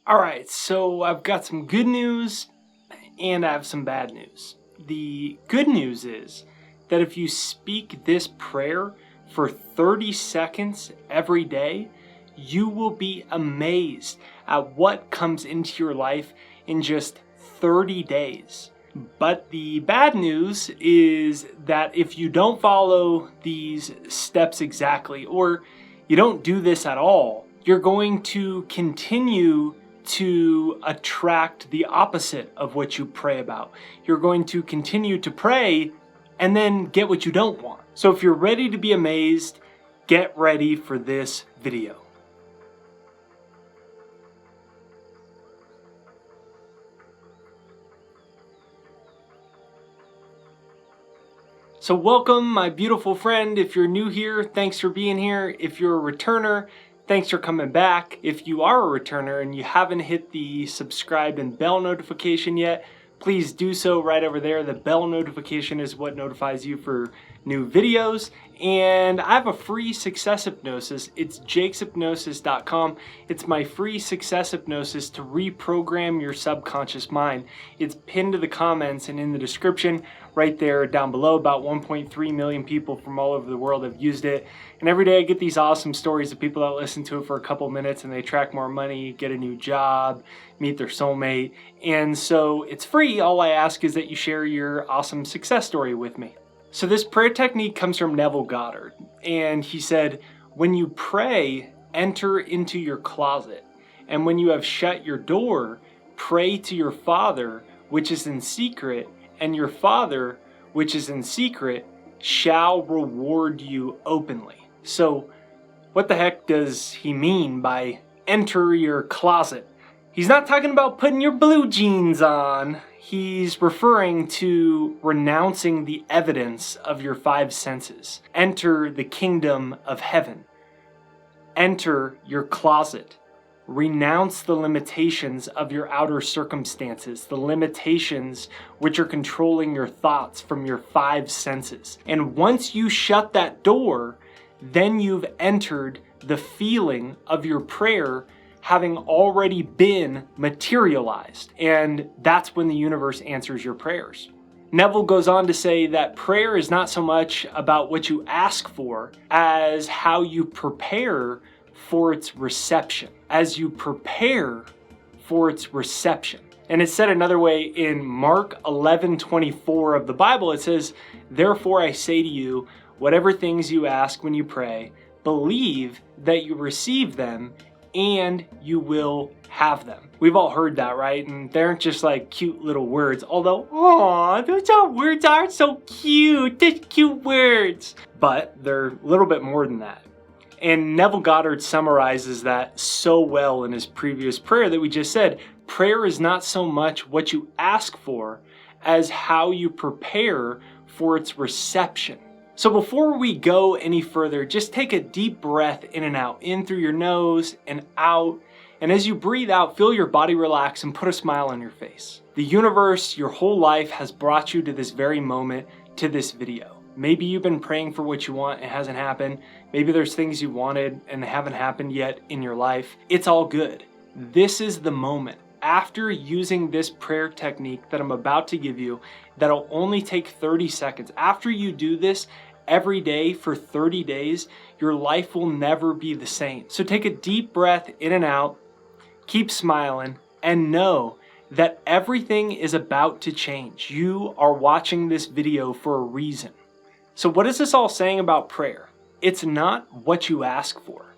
All right, so I've got some good news and I have some bad news. The good news is that if you speak this prayer for 30 seconds every day, you will be amazed at what comes into your life in just 30 days. But the bad news is that if you don't follow these steps exactly, or you don't do this at all, you're going to continue to attract the opposite of what you pray about. You're going to continue to pray and then get what you don't want. So if you're ready to be amazed, get ready for this video. So welcome, my beautiful friend. If you're new here, thanks for being here. If you're a returner, thanks for coming back. If you are a returner and you haven't hit the subscribe and bell notification yet, please do so right over there. The bell notification is what notifies you for new videos. And I have a free success hypnosis. It's jakeshypnosis.com. It's my free success hypnosis to reprogram your subconscious mind. It's pinned to the comments and in the description right there down below. About 1.3 million people from all over the world have used it. And every day I get these awesome stories of people that listen to it for a couple minutes and they attract more money, get a new job, meet their soulmate. And so it's free. All I ask is that you share your awesome success story with me. So this prayer technique comes from Neville Goddard. And he said, when you pray, enter into your closet. And when you have shut your door, pray to your Father, which is in secret, and your Father, which is in secret, shall reward you openly. So what the heck does he mean by enter your closet? He's not talking about putting your blue jeans on. He's referring to renouncing the evidence of your five senses. Enter the kingdom of heaven. Enter your closet. Renounce the limitations of your outer circumstances, the limitations which are controlling your thoughts from your five senses. And once you shut that door, then you've entered the feeling of your prayer having already been materialized. And that's when the universe answers your prayers. Neville goes on to say that prayer is not so much about what you ask for as how you prepare for its reception. As you prepare for its reception. And it's said another way in Mark 11:24 of the Bible. It says, therefore I say to you, whatever things you ask when you pray, believe that you receive them and you will have them. We've all heard that, right? And they aren't just like cute little words, although, aw, those words are so cute, they're cute words. But they're a little bit more than that. And Neville Goddard summarizes that so well in his previous prayer that we just said. Prayer is not so much what you ask for as how you prepare for its reception. So before we go any further, just take a deep breath in and out, in through your nose and out. And as you breathe out, feel your body relax and put a smile on your face. The universe, your whole life has brought you to this very moment, to this video. Maybe you've been praying for what you want, it hasn't happened. Maybe there's things you wanted and they haven't happened yet in your life. It's all good. This is the moment. After using this prayer technique that I'm about to give you, that'll only take 30 seconds. After you do this every day for 30 days, your life will never be the same. So take a deep breath in and out, keep smiling, and know that everything is about to change. You are watching this video for a reason. So what is this all saying about prayer? It's not what you ask for.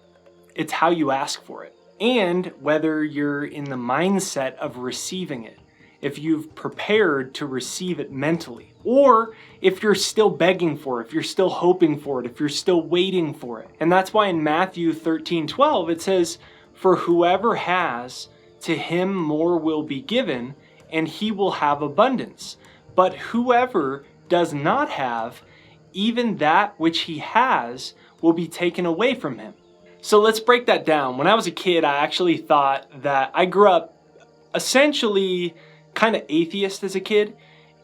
It's how you ask for it. And whether you're in the mindset of receiving it. If you've prepared to receive it mentally. Or if you're still begging for it, if you're still hoping for it, if you're still waiting for it. And that's why in Matthew 13:12 it says, for whoever has, to him more will be given, and he will have abundance. But whoever does not have, even that which he has will be taken away from him. So let's break that down. When I was a kid, I actually thought that I grew up essentially kind of atheist as a kid.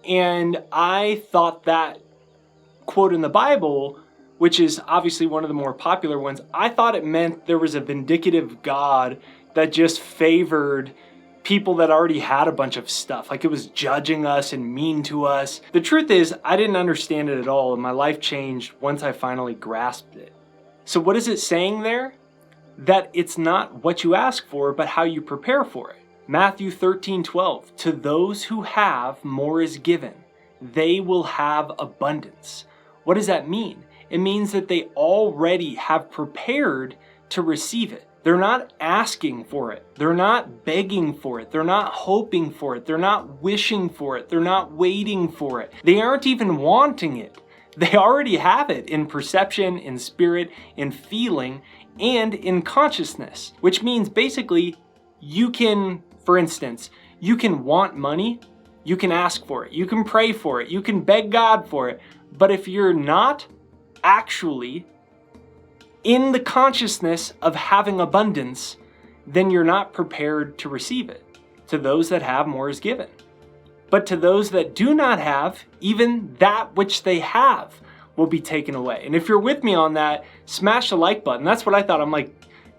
And I thought that quote in the Bible, which is obviously one of the more popular ones, I thought it meant there was a vindictive God that just favored people that already had a bunch of stuff. Like it was judging us and mean to us. The truth is, I didn't understand it at all, and my life changed once I finally grasped it. So what is it saying there? That it's not what you ask for, but how you prepare for it. Matthew 13:12, to those who have, more is given. They will have abundance. What does that mean? It means that they already have prepared to receive it. They're not asking for it. They're not begging for it. They're not hoping for it. They're not wishing for it. They're not waiting for it. They aren't even wanting it. They already have it in perception, in spirit, in feeling, and in consciousness, which means basically you can, for instance, you can want money, you can ask for it, you can pray for it, you can beg God for it, but if you're not actually in the consciousness of having abundance, then you're not prepared to receive it. To those that have, more is given. But to those that do not have, even that which they have will be taken away. And if you're with me on that, smash the like button. That's what I thought. I'm like,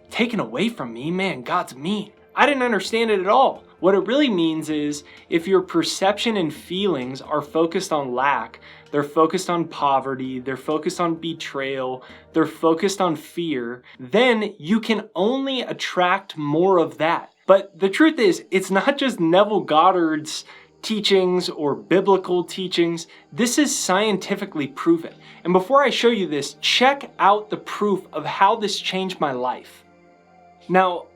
taken away from me? Man, God's mean. I didn't understand it at all. What it really means is if your perception and feelings are focused on lack, they're focused on poverty, they're focused on betrayal, they're focused on fear, then you can only attract more of that. But the truth is, it's not just Neville Goddard's teachings or biblical teachings. This is scientifically proven. And before I show you this, check out the proof of how this changed my life. Now,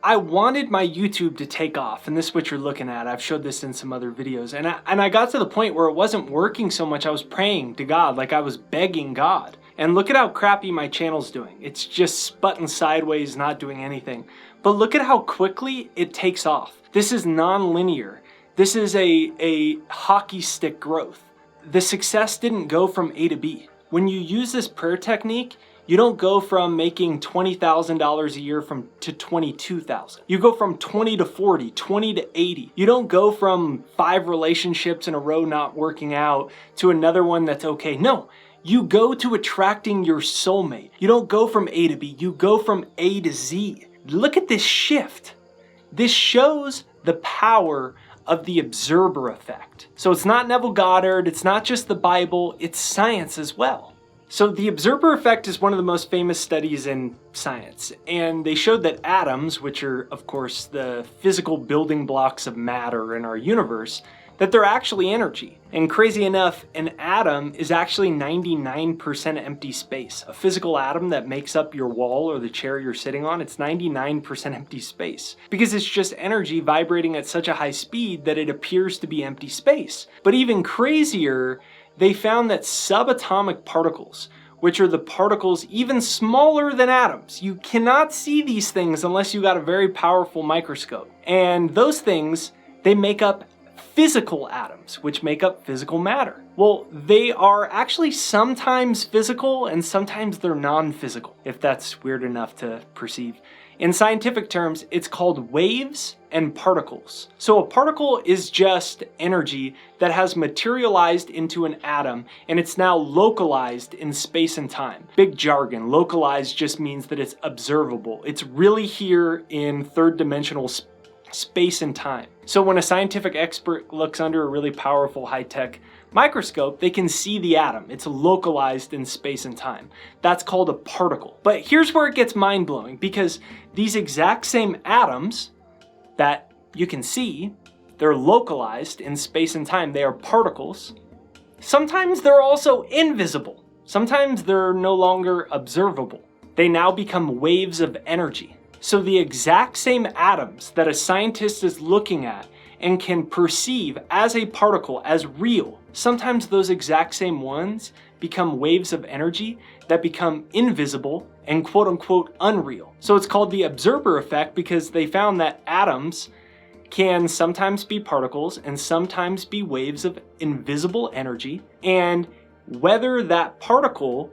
I wanted my YouTube to take off, and this is what you're looking at. I've showed this in some other videos, and I got to the point where it wasn't working so much. I was praying to God, like I was begging God. And look at how crappy my channel's doing. It's just sputting sideways, not doing anything. But look at how quickly it takes off. This is non-linear. This is a hockey stick growth. The success didn't go from A to B. When you use this prayer technique, you don't go from making $20,000 a year to $22,000. You go from 20 to 40, 20 to 80. You don't go from 5 relationships in a row not working out to another one that's okay. No, you go to attracting your soulmate. You don't go from A to B, you go from A to Z. Look at this shift. This shows the power of the observer effect. So it's not Neville Goddard, it's not just the Bible, it's science as well. So the observer effect is one of the most famous studies in science, and they showed that atoms, which are of course the physical building blocks of matter in our universe, that they're actually energy. And crazy enough, an atom is actually 99% empty space. A physical atom that makes up your wall or the chair you're sitting on, it's 99% empty space. Because it's just energy vibrating at such a high speed that it appears to be empty space. But even crazier, they found that subatomic particles, which are the particles even smaller than atoms, you cannot see these things unless you got a very powerful microscope. And those things, they make up physical atoms, which make up physical matter. Well, they are actually sometimes physical and sometimes they're non-physical, if that's weird enough to perceive. In scientific terms, it's called waves and particles. So a particle is just energy that has materialized into an atom and it's now localized in space and time. Big jargon. Localized just means that it's observable. It's really here in third dimensional space and time. So when a scientific expert looks under a really powerful high-tech microscope, they can see the atom. It's localized in space and time. That's called a particle. But here's where it gets mind-blowing, because these exact same atoms that you can see, they're localized in space and time. They are particles. Sometimes they're also invisible. Sometimes they're no longer observable. They now become waves of energy. So the exact same atoms that a scientist is looking at and can perceive as a particle, as real, sometimes those exact same ones become waves of energy that become invisible and quote-unquote unreal. So it's called the observer effect because they found that atoms can sometimes be particles and sometimes be waves of invisible energy, and whether that particle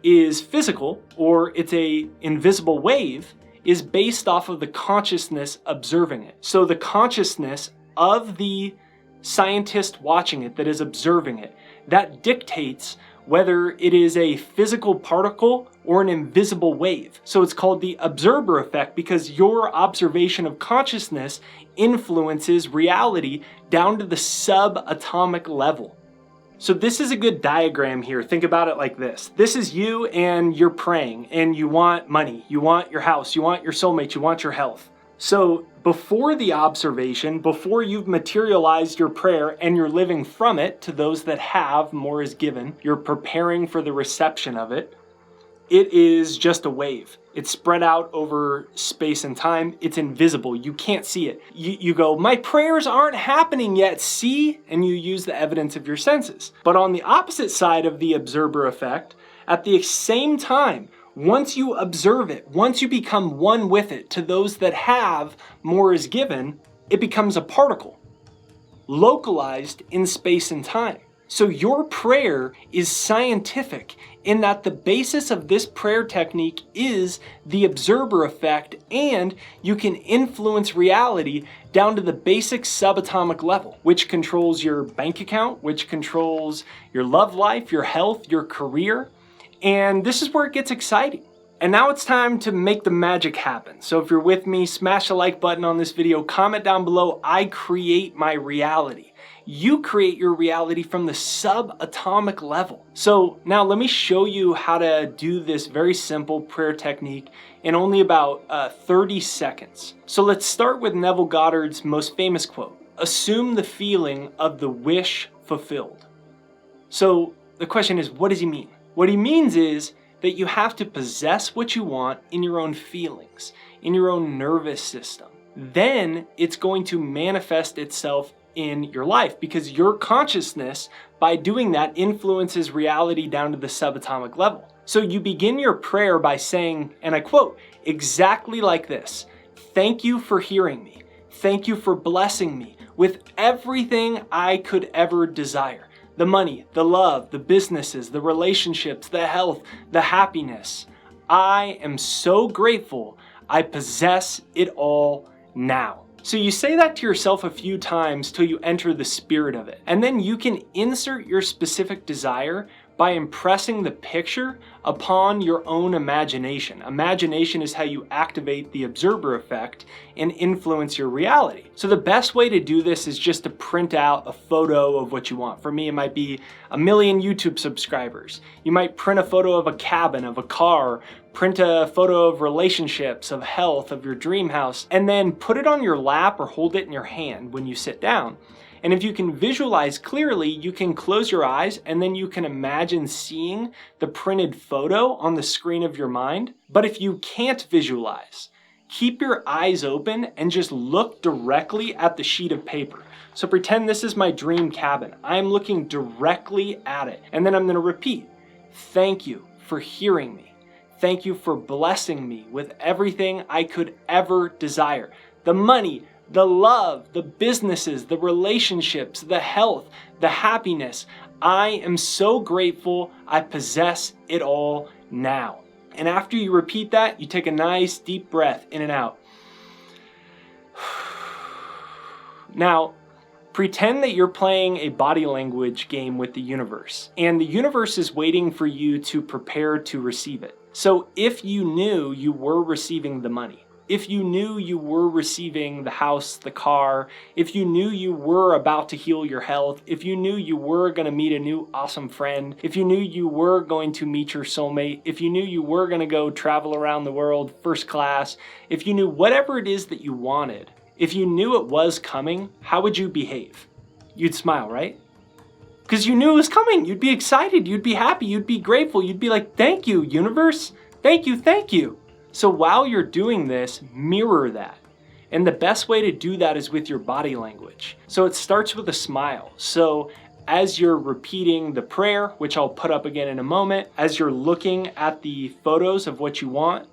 is physical or it's a invisible wave is based off of the consciousness observing it. So the consciousness of the scientist watching it that is observing it, that dictates whether it is a physical particle or an invisible wave. So it's called the observer effect because your observation of consciousness influences reality down to the subatomic level. So this is a good diagram here. Think about it like this. This is you and you're praying and you want money, you want your house, you want your soulmate, you want your health. So before the observation, before you've materialized your prayer and you're living from it, to those that have, more is given, you're preparing for the reception of it, it is just a wave. It's spread out over space and time. It's invisible. You can't see it. You go, my prayers aren't happening yet, see? And you use the evidence of your senses. But on the opposite side of the observer effect, at the same time, once you observe it, once you become one with it, to those that have, more is given, it becomes a particle, localized in space and time. So your prayer is scientific in that the basis of this prayer technique is the observer effect, and you can influence reality down to the basic subatomic level, which controls your bank account, which controls your love life, your health, your career. And this is where it gets exciting. And now it's time to make the magic happen. So if you're with me, smash the like button on this video, comment down below, I create my reality. You create your reality from the subatomic level. So now let me show you how to do this very simple prayer technique in only about 30 seconds. So let's start with Neville Goddard's most famous quote. Assume the feeling of the wish fulfilled. So the question is, what does he mean? What he means is that you have to possess what you want in your own feelings, in your own nervous system. Then it's going to manifest itself in your life because your consciousness, by doing that, influences reality down to the subatomic level. So you begin your prayer by saying, and I quote, exactly like this: thank you for hearing me. Thank you for blessing me with everything I could ever desire. The money, the love, the businesses, the relationships, the health, the happiness. I am so grateful I possess it all now. So you say that to yourself a few times till you enter the spirit of it. And then you can insert your specific desire by impressing the picture upon your own imagination. Imagination is how you activate the observer effect and influence your reality. So the best way to do this is just to print out a photo of what you want. For me, it might be 1 million YouTube subscribers. You might print a photo of a cabin, of a car, print a photo of relationships, of health, of your dream house, and then put it on your lap or hold it in your hand when you sit down. And if you can visualize clearly, you can close your eyes and then you can imagine seeing the printed photo on the screen of your mind. But if you can't visualize, keep your eyes open and just look directly at the sheet of paper. So pretend this is my dream cabin. I'm looking directly at it. And then I'm going to repeat, thank you for hearing me. Thank you for blessing me with everything I could ever desire. The money, the love, the businesses, the relationships, the health, the happiness. I am so grateful I possess it all now. And after you repeat that, you take a nice deep breath in and out. Now, pretend that you're playing a body language game with the universe, and the universe is waiting for you to prepare to receive it. So if you knew you were receiving the money, if you knew you were receiving the house, the car, if you knew you were about to heal your health, if you knew you were going to meet a new awesome friend, if you knew you were going to meet your soulmate, if you knew you were going to go travel around the world first class, if you knew whatever it is that you wanted, if you knew it was coming, how would you behave? You'd smile, right? Because you knew it was coming. You'd be excited. You'd be happy. You'd be grateful. You'd be like, thank you, universe. Thank you, thank you. So while you're doing this, mirror that. And the best way to do that is with your body language. So it starts with a smile. So as you're repeating the prayer, which I'll put up again in a moment, as you're looking at the photos of what you want,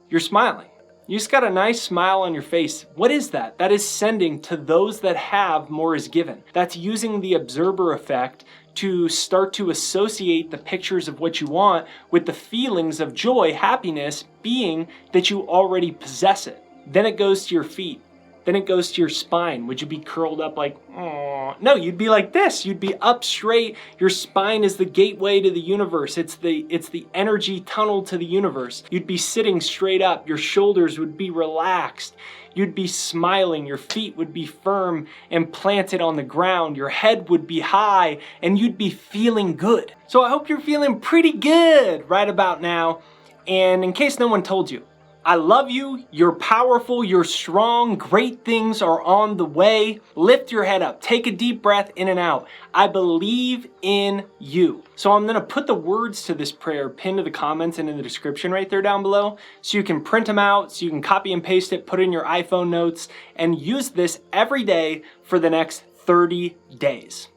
you're smiling. You just got a nice smile on your face. What is that? That is sending to those that have, more is given. That's using the observer effect to start to associate the pictures of what you want with the feelings of joy, happiness, being that you already possess it. Then it goes to your feet. Then it goes to your spine. Would you be curled up like, oh? No, you'd be like this. You'd be up straight. Your spine is the gateway to the universe. It's the energy tunnel to the universe. You'd be sitting straight up. Your shoulders would be relaxed. You'd be smiling. Your feet would be firm and planted on the ground. Your head would be high and you'd be feeling good. So I hope you're feeling pretty good right about now. And in case no one told you, I love you, you're powerful, you're strong, great things are on the way. Lift your head up, take a deep breath in and out. I believe in you. So I'm gonna put the words to this prayer pinned to the comments and in the description right there down below, so you can print them out, so you can copy and paste it, put it in your iPhone notes, and use this every day for the next 30 days.